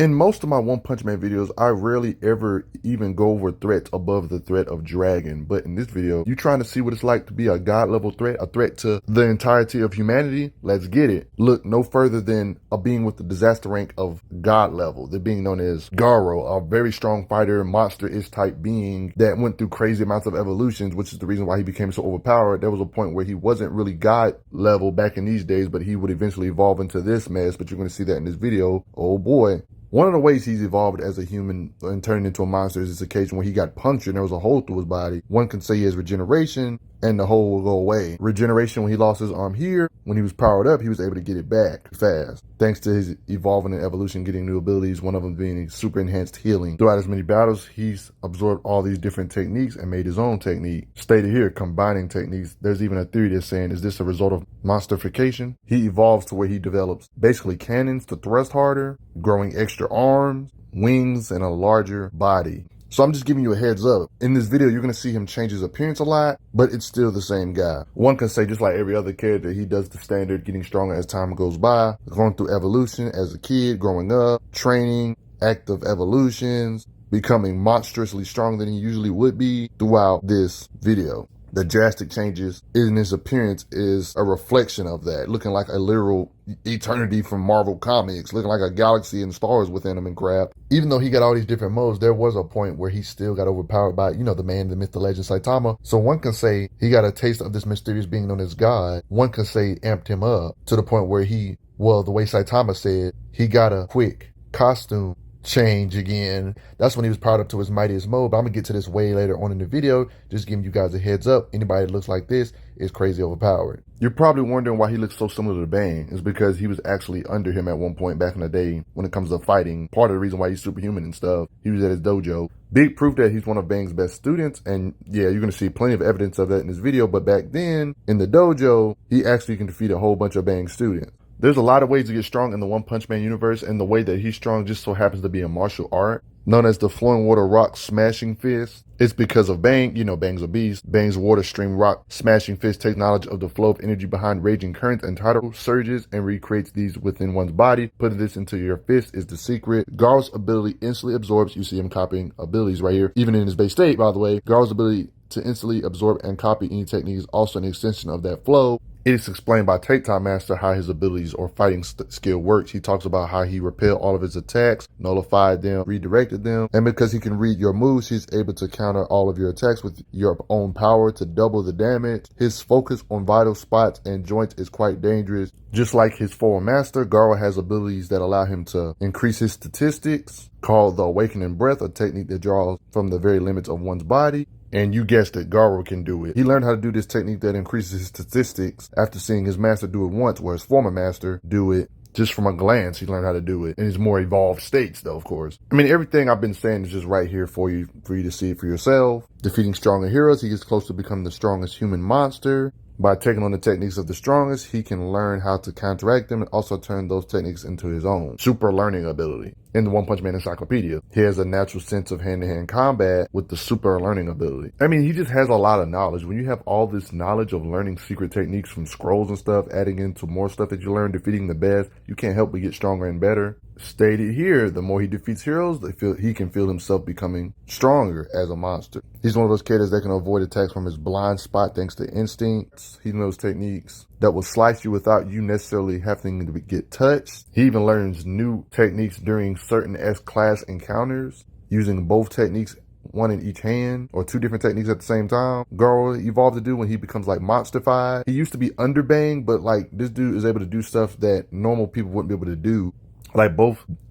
In most of my One Punch Man videos, I rarely ever even go over threats above the threat of dragon. But in this video, you trying to see what it's like to be a god level threat, a threat to the entirety of humanity? Let's get it. Look no further than a being with the disaster rank of god level. The being known as Garou, a very strong fighter, monster-ish type being that went through crazy amounts of evolutions, which is the reason why he became so overpowered. There was a point where he wasn't really god level back in these days, but he would eventually evolve into this mess. But you're going to see that in this video. Oh boy. One of the ways he's evolved as a human and turned into a monster is this occasion where he got punctured and there was a hole through his body. One can say he has regeneration and the hole will go away. Regeneration, when he lost his arm here, when he was powered up, he was able to get it back fast. Thanks to his evolving and evolution, getting new abilities, one of them being super enhanced healing. Throughout his many battles, he's absorbed all these different techniques and made his own technique. Stated here, combining techniques. There's even a theory that's saying, is this a result of monsterification? He evolves to where he develops basically cannons to thrust harder, growing extra arms, wings, and a larger body. So I'm just giving you a heads up. In this video, you're going to see him change his appearance a lot, but it's still the same guy. One can say, just like every other character, he does the standard, getting stronger as time goes by, going through evolution as a kid, growing up, training, active evolutions, becoming monstrously stronger than he usually would be throughout this video. The drastic changes in his appearance is a reflection of that, looking like a literal eternity from Marvel Comics, looking like a galaxy and stars within him and crap. Even though he got all these different modes, there was a point where he still got overpowered by, you know, the man, the myth, the legend, Saitama. So one can say he got a taste of this mysterious being known as God. One can say amped him up to the point where he, well, the way Saitama said, he got a quick costume change again. That's when he was powered up to his mightiest mode, but I'm gonna get to this way later on in the video. Just giving you guys a heads up, anybody that looks like this is crazy overpowered. You're probably wondering why he looks so similar to Bang. It's because he was actually under him at one point back in the day when it comes to fighting. Part of the reason why he's superhuman and stuff, he was at his dojo. Big proof that he's one of Bang's best students, and yeah, you're gonna see plenty of evidence of that in this video. But back then in the dojo, he actually can defeat a whole bunch of Bang students. There's a lot of ways to get strong in the One Punch Man universe, and the way that he's strong just so happens to be a martial art known as the Flowing Water Rock Smashing Fist. It's because of Bang, you know Bang's a beast. Bang's water stream rock smashing fist takes knowledge of the flow of energy behind raging currents and tidal surges and recreates these within one's body. Putting this into your fist is the secret. Garou's ability instantly absorbs, you see him copying abilities right here, even in his base state, by the way. Garou's ability to instantly absorb and copy any technique is also an extension of that flow. It is explained by Take Time Master how his abilities or fighting skill works. He talks about how he repelled all of his attacks, nullified them, redirected them, and because he can read your moves, he's able to counter all of your attacks with your own power to double the damage. His focus on vital spots and joints is quite dangerous. Just like his former master, Garou has abilities that allow him to increase his statistics, called the Awakening Breath, a technique that draws from the very limits of one's body. And you guessed it, Garou can do it. He learned how to do this technique that increases his statistics after seeing his master do it once, where his former master do it just from a glance. He learned how to do it in his more evolved states, though, of course. I mean, everything I've been saying is just right here for you to see it for yourself. Defeating stronger heroes, he gets close to becoming the strongest human monster. By taking on the techniques of the strongest, he can learn how to counteract them and also turn those techniques into his own. Super learning ability. In the One Punch Man Encyclopedia, he has a natural sense of hand-to-hand combat with the super learning ability. I mean, he just has a lot of knowledge. When you have all this knowledge of learning secret techniques from scrolls and stuff, adding into more stuff that you learn, defeating the best, you can't help but get stronger and better. Stated here, the more he defeats heroes, he can feel himself becoming stronger as a monster. He's one of those characters that can avoid attacks from his blind spot thanks to instincts. He knows techniques that will slice you without you necessarily having to get touched. He even learns new techniques during certain S-class encounters, using both techniques, one in each hand, or two different techniques at the same time. Garou evolved to do when he becomes like monsterified. He used to be under Bang, but like this dude is able to do stuff that normal people wouldn't be able to do.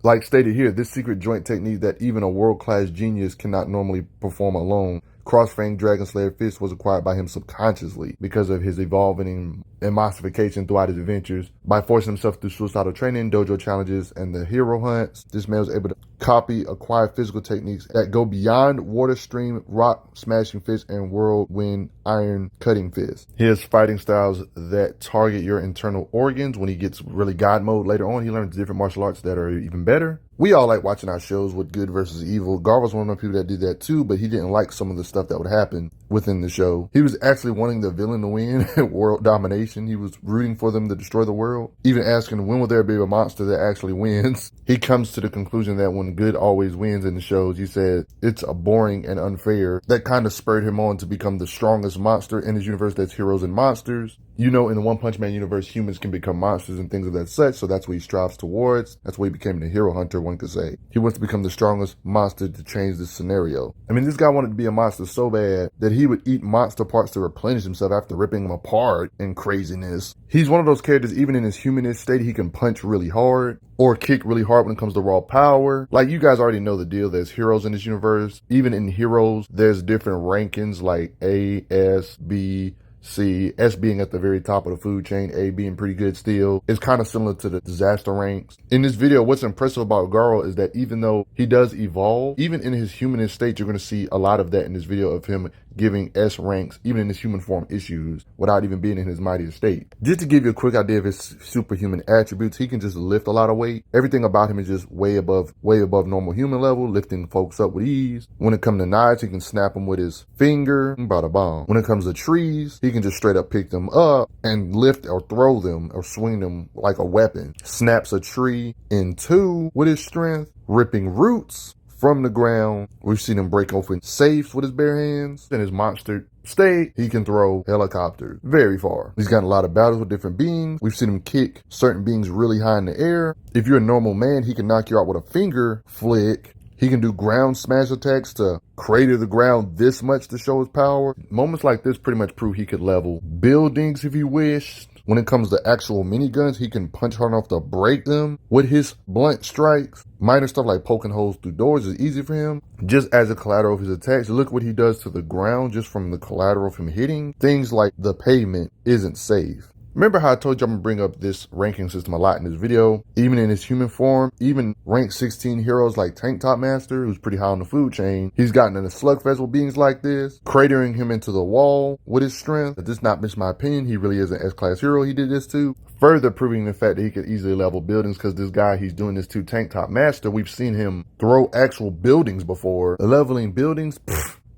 Like stated here, this secret joint technique that even a world-class genius cannot normally perform alone. Cross-Fang Dragon Slayer Fist was acquired by him subconsciously because of his evolving and modification throughout his adventures. By forcing himself through suicidal training, dojo challenges, and the hero hunts, this man was able to copy acquired physical techniques that go beyond water stream, rock smashing fist, and whirlwind iron cutting fist. He has fighting styles that target your internal organs. When he gets really God mode later on, he learns different martial arts that are even better. We all like watching our shows with good versus evil. Gar was one of the people that did that too, but he didn't like some of the stuff that would happen within the show. He was actually wanting the villain to win world domination. He was rooting for them to destroy the world, even asking when will there be a monster that actually wins. He comes to the conclusion that when good always wins in the shows, he said it's a boring and unfair. That kind of spurred him on to become the strongest monster in his universe. That's heroes and monsters. You know, in the One Punch Man universe, humans can become monsters and things of that such, so that's what he strives towards. That's why he became the hero hunter, one could say. He wants to become the strongest monster to change this scenario. I mean, this guy wanted to be a monster so bad that he would eat monster parts to replenish himself after ripping them apart in craziness. He's one of those characters, even in his humanist state, he can punch really hard or kick really hard when it comes to raw power. Like, you guys already know the deal. There's heroes in this universe. Even in heroes, there's different rankings like A, S, B, C, S being at the very top of the food chain, A being pretty good still. It's kind of similar to the disaster ranks. In this video, what's impressive about Garou is that even though he does evolve, even in his humanist state, you're going to see a lot of that in this video of him giving S ranks, even in his human form issues, without even being in his mightiest state. Just to give you a quick idea of his superhuman attributes, he can just lift a lot of weight. Everything about him is just way above normal human level, lifting folks up with ease. When it comes to knives, he can snap them with his finger, bada bomb. When it comes to trees, he can just straight up pick them up and lift or throw them or swing them like a weapon. Snaps a tree in two with his strength, ripping roots from the ground. We've seen him break open safes with his bare hands. In his monster state, he can throw helicopters very far. He's got a lot of battles with different beings. We've seen him kick certain beings really high in the air. If you're a normal man, he can knock you out with a finger flick. He can do ground smash attacks to crater the ground this much to show his power. Moments like this pretty much prove he could level buildings if he wished. When it comes to actual miniguns, he can punch hard enough to break them with his blunt strikes. Minor stuff like poking holes through doors is easy for him. Just as a collateral of his attacks, look what he does to the ground just from the collateral of him hitting. Things like the pavement isn't safe. Remember how I told you I'm going to bring up this ranking system a lot in this video? Even in his human form, even rank 16 heroes like Tank Top Master, who's pretty high on the food chain, he's gotten in a slugfest with beings like this, cratering him into the wall with his strength. But this not miss my opinion, he really is an S-class hero he did this to. Further proving the fact that he could easily level buildings, because this guy he's doing this to, Tank Top Master, we've seen him throw actual buildings before. Leveling buildings,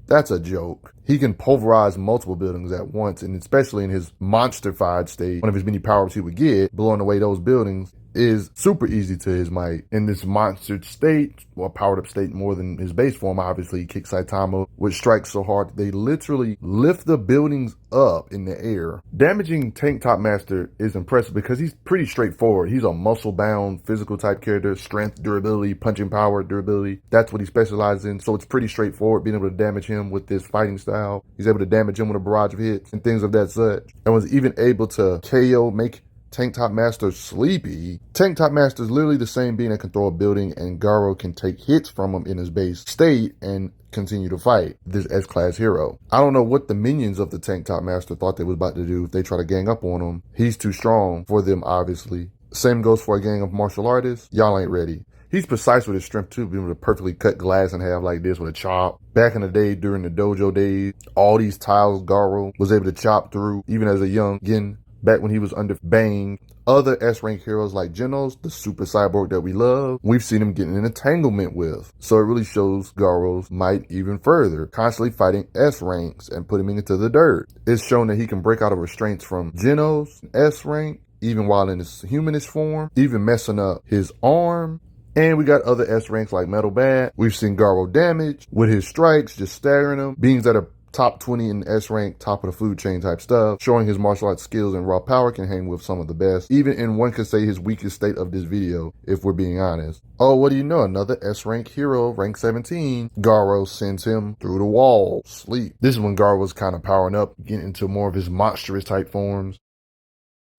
that's a joke. He can pulverize multiple buildings at once, and especially in his monster-fied state, one of his many power-ups he would get, blowing away those buildings is super easy to his might. In this monster state, well, powered-up state more than his base form, obviously, he kicks Saitama, which strikes so hard that they literally lift the buildings up in the air. Damaging Tank Top Master is impressive because he's pretty straightforward. He's a muscle-bound, physical-type character, strength, durability, punching power, durability. That's what he specializes in, so it's pretty straightforward being able to damage him with this fighting style. He's able to damage him with a barrage of hits and things of that such, and was even able to KO, make Tank Top Master sleepy. Tank Top Master is literally the same being that can throw a building, and Garou can take hits from him in his base state and continue to fight this S-class hero. I don't know what the minions of the Tank Top Master thought they was about to do if they try to gang up on him. He's too strong for them, obviously. Same goes for a gang of martial artists. Y'all ain't ready. He's precise with his strength too, being able to perfectly cut glass in half like this with a chop. Back in the day, during the dojo days, all these tiles Garou was able to chop through, even as a youngin'. Back when he was under Bang, other S-rank heroes like Genos, the super cyborg that we love, we've seen him get in an entanglement with. So it really shows Garou's might even further, constantly fighting S-ranks and putting him into the dirt. It's shown that he can break out of restraints from Genos, S-rank, even while in his humanist form, even messing up his arm. And we got other S-ranks like Metal Bat. We've seen Garou damage with his strikes, just staggering them. Beings that are top 20 in S-rank, top of the food chain type stuff, showing his martial arts skills and raw power can hang with some of the best, even in one could say his weakest state of this video, if we're being honest. Oh, what do you know? Another S-rank hero, rank 17. Garou sends him through the wall, sleep. This is when Garou was kind of powering up, getting into more of his monstrous type forms.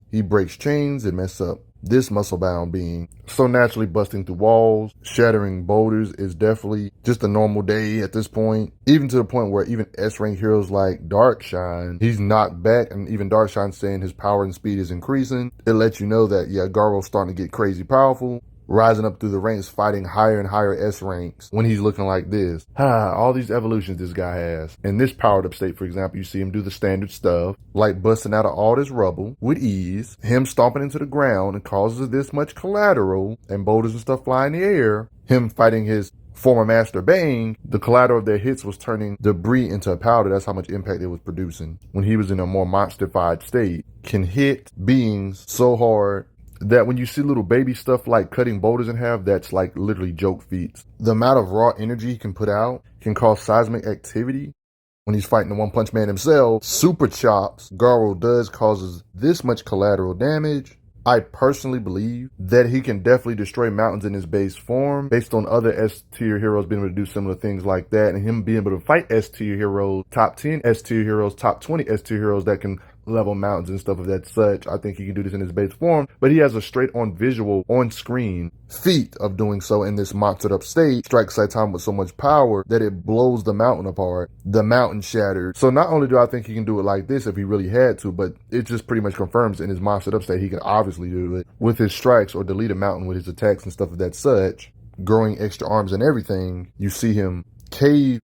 He breaks chains and mess up this muscle-bound being. So naturally busting through walls, shattering boulders is definitely just a normal day at this point. Even to the point where even S-rank heroes like Darkshine, he's knocked back, and even Darkshine's saying his power and speed is increasing. It lets you know that, yeah, Garou's starting to get crazy powerful. Rising up through the ranks, fighting higher and higher S ranks when he's looking like this. All these evolutions this guy has. In this powered up state, for example, you see him do the standard stuff, like busting out of all this rubble with ease, him stomping into the ground and causes this much collateral and boulders and stuff fly in the air. him fighting his former master Bang, the collateral of their hits was turning debris into powder. That's how much impact it was producing when he was in a more monsterified state. Can hit beings so hard that when you see little baby stuff like cutting boulders in half, that's like literally joke feats. The amount of raw energy he can put out can cause seismic activity. When he's fighting the One Punch Man himself, super chops Garou does causes this much collateral damage. I personally believe that he can definitely destroy mountains in his base form based on other S-tier heroes being able to do similar things like that, and him being able to fight S-tier heroes, top 10 S-tier heroes, top 20 S-tier heroes that can level mountains and stuff of that such. I think he can do this in his base form, but he has a straight on visual on screen feat of doing so in this monstered up state. Strikes Saitama with so much power that it blows the mountain apart. The mountain shattered. So not only do I think he can do it like this if he really had to, but it just pretty much confirms in his monstered up state he can obviously do it with his strikes or delete a mountain with his attacks and stuff of that such. Growing extra arms and everything, you see him cave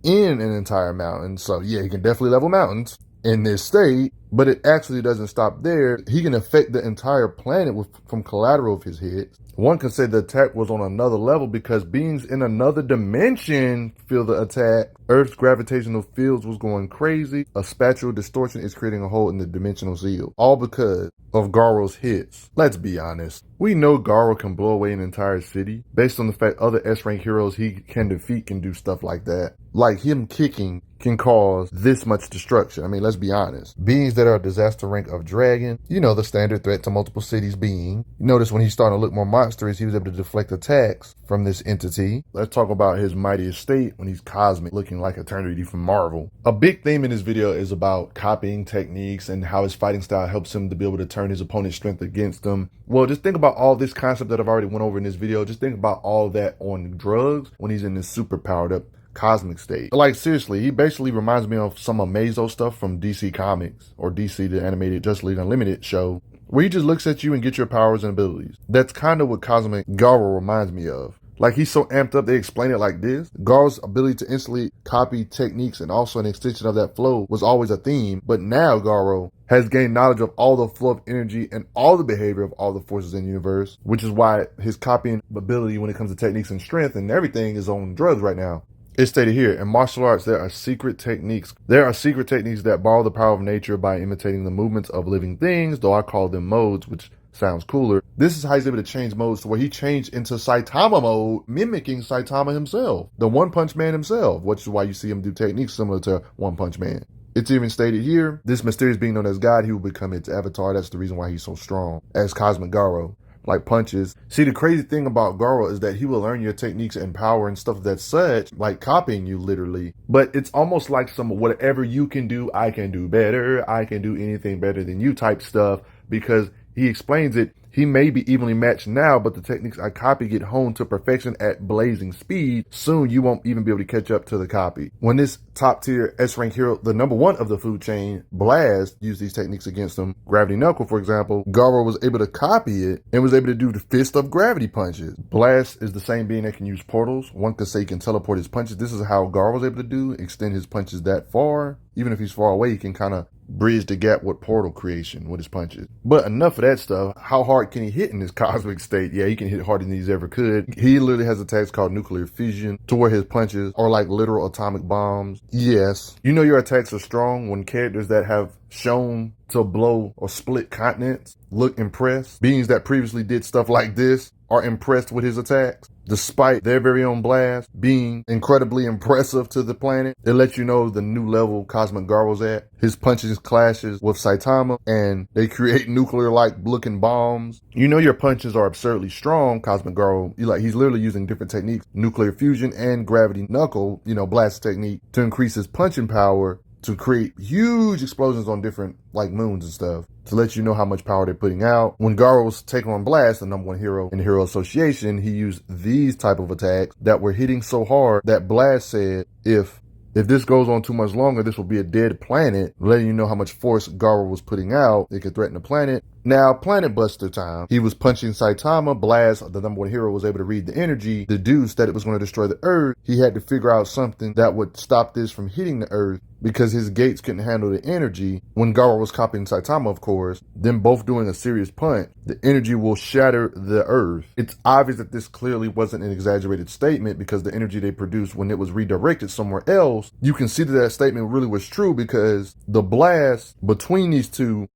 in an entire mountain. So yeah, he can definitely level mountains in this state, but it actually doesn't stop there. He can affect the entire planet from collateral of his hits. One can say the attack was on another level because beings in another dimension feel the attack. Earth's gravitational fields was going crazy. A spatial distortion is creating a hole in the dimensional seal. All because of Garou's hits. Let's be honest. We know Garou can blow away an entire city based on the fact other S-rank heroes he can defeat can do stuff like that. Like him kicking can cause this much destruction. I mean, let's be honest. Beings that are a disaster rank of dragon, you know, the standard threat to multiple cities being. You notice when he's starting to look more monstrous, he was able to deflect attacks from this entity. Let's talk about his mighty estate when he's cosmic, looking like Eternity from Marvel. A big theme in this video is about copying techniques and how his fighting style helps him to be able to turn his opponent's strength against him. Well, just think about all this concept that I've already went over in this video. Just think about all that on drugs when he's in this super powered up cosmic state. Like seriously, he basically reminds me of some Amazo stuff from DC Comics or DC the animated Justice League Unlimited show, where he just looks at you and gets your powers and abilities. That's kind of what Cosmic Garou reminds me of. Like he's so amped up, they explain it like this. Garou's ability to instantly copy techniques and also an extension of that flow was always a theme, but now Garou has gained knowledge of all the flow of energy and all the behavior of all the forces in the universe, which is why his copying ability when it comes to techniques and strength and everything is on drugs right now. It's stated here, in martial arts, there are secret techniques. There are secret techniques that borrow the power of nature by imitating the movements of living things, though I call them modes, which sounds cooler. This is how he's able to change modes to where he changed into Saitama mode, mimicking Saitama himself, the One Punch Man himself, which is why you see him do techniques similar to One Punch Man. It's even stated here, this mysterious being known as God, he will become its avatar. That's the reason why he's so strong as Cosmic Garou. Like punches. See, the crazy thing about Garou is that he will learn your techniques and power and stuff that's such, like copying you literally. But it's almost like some whatever you can do, I can do better. I can do anything better than you type stuff, because he explains it. He may be evenly matched now, but the techniques I copy get honed to perfection at blazing speed. Soon you won't even be able to catch up to the copy. When this top tier S-rank hero, the number one of the food chain, Blast, used these techniques against him, Gravity Knuckle for example, Garou was able to copy it and was able to do the fist of gravity punches. Blast is the same being that can use portals. One could say he can teleport his punches. This is how Garou was able to do, extend his punches that far. Even if he's far away, he can kind of bridge the gap with portal creation with his punches. But enough of that stuff. How hard can he hit in this cosmic state? Yeah, he can hit harder than he's ever could. He literally has attacks called nuclear fission, to where his punches are like literal atomic bombs. Yes, you know your attacks are strong when characters that have shown to blow or split continents look impressed. Beings that previously did stuff like this are impressed with his attacks, despite their very own Blast being incredibly impressive to the planet. It lets you know the new level Cosmic Garou's at. His punches clashes with Saitama, and they create nuclear-like looking bombs. You know your punches are absurdly strong, Cosmic Garou. He's literally using different techniques, nuclear fusion and gravity knuckle, Blast technique, to increase his punching power, to create huge explosions on different like moons and stuff, to let you know how much power they're putting out. When Garou was taking on Blast, the number one hero in the Hero Association, he used these type of attacks that were hitting so hard that Blast said, if this goes on too much longer, this will be a dead planet, letting you know how much force Garou was putting out. It could threaten the planet. Now, Planet Buster time. He was punching Saitama. Blast, the number one hero, was able to read the energy, deduced that it was going to destroy the Earth. He had to figure out something that would stop this from hitting the Earth because his gates couldn't handle the energy. When Garou was copying Saitama, of course, them both doing a serious punch, the energy will shatter the Earth. It's obvious that this clearly wasn't an exaggerated statement because the energy they produced when it was redirected somewhere else, you can see that that statement really was true because the blast between these two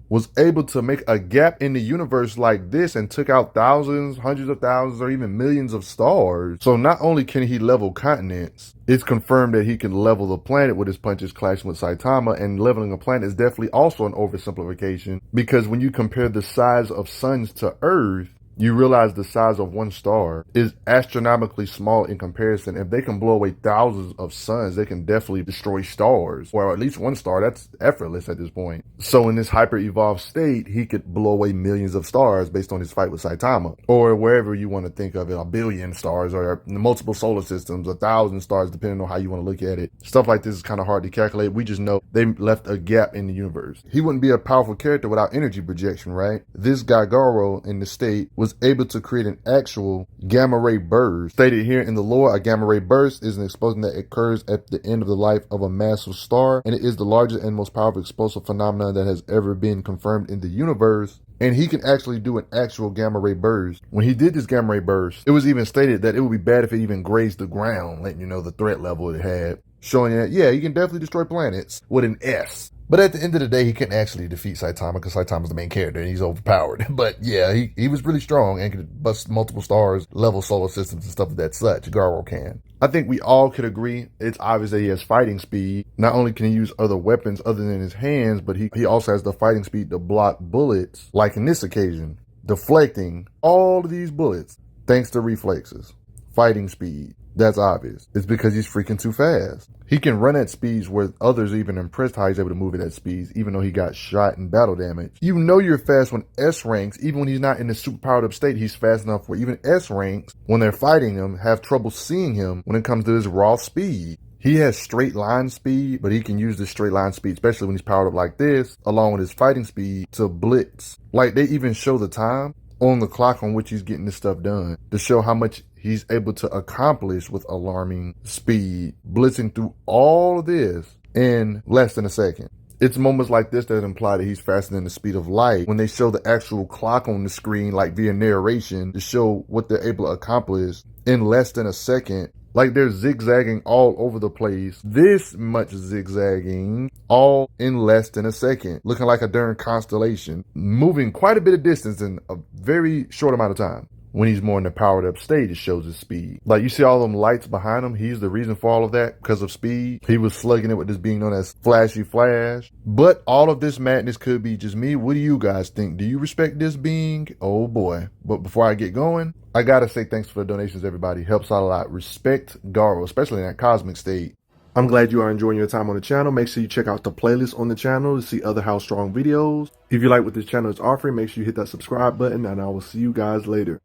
was able to make a gap in the universe like this and took out thousands, hundreds of thousands, or even millions of stars. So not only can he level continents, it's confirmed that he can level the planet with his punches clashing with Saitama, and leveling a planet is definitely also an oversimplification because when you compare the size of suns to Earth, you realize the size of one star is astronomically small in comparison. If they can blow away thousands of suns, they can definitely destroy stars, or at least one star. That's effortless at this point. So in this hyper-evolved state, he could blow away millions of stars based on his fight with Saitama, or wherever you want to think of it, 1 billion stars, or multiple solar systems, 1,000 stars, depending on how you want to look at it. Stuff like this is kind of hard to calculate. We just know they left a gap in the universe. He wouldn't be a powerful character without energy projection, right? This guy, Garou, in the state, was able to create an actual gamma ray burst. Stated here in the lore, a gamma ray burst is an explosion that occurs at the end of the life of a massive star, and it is the largest and most powerful explosive phenomenon that has ever been confirmed in the universe. And he can actually do an actual gamma ray burst. When he did this gamma ray burst, it was even stated that it would be bad if it even grazed the ground, letting you know the threat level it had, showing that, yeah, he can definitely destroy planets with an S. But at the end of the day, he couldn't actually defeat Saitama because Saitama's the main character and he's overpowered. But yeah, he was really strong and could bust multiple stars, level solar systems and stuff of that such. Garou can. I think we all could agree it's obvious that he has fighting speed. Not only can he use other weapons other than his hands, but he also has the fighting speed to block bullets, like in this occasion, deflecting all of these bullets thanks to reflexes. Fighting speed. That's obvious. It's because he's freaking too fast. He can run at speeds where others are even impressed how he's able to move at that speeds, even though he got shot and battle damage. You know you're fast when S ranks, even when he's not in the super powered up state, he's fast enough where even S ranks, when they're fighting him, have trouble seeing him when it comes to his raw speed. He has straight line speed, but he can use this straight line speed, especially when he's powered up like this, along with his fighting speed to blitz. Like they even show the time on the clock on which he's getting this stuff done to show how much he's able to accomplish with alarming speed, blitzing through all of this in less than a second. It's moments like this that imply that he's faster than the speed of light when they show the actual clock on the screen, like via narration, to show what they're able to accomplish in less than a second. Like they're zigzagging all over the place, this much zigzagging, all in less than a second, looking like a darn constellation, moving quite a bit of distance in a very short amount of time. When he's more in the powered up state, it shows his speed. Like you see all them lights behind him, he's the reason for all of that because of speed. He was slugging it with this being known as Flashy Flash. But all of this madness could be just me. What do you guys think? Do you respect this being? Oh boy. But before I get going, I gotta say thanks for the donations, everybody. Helps out a lot. Respect Garou, especially in that cosmic state. I'm glad you are enjoying your time on the channel. Make sure you check out the playlist on the channel to see other How Strong videos. If you like what this channel is offering, make sure you hit that subscribe button, and I will see you guys later.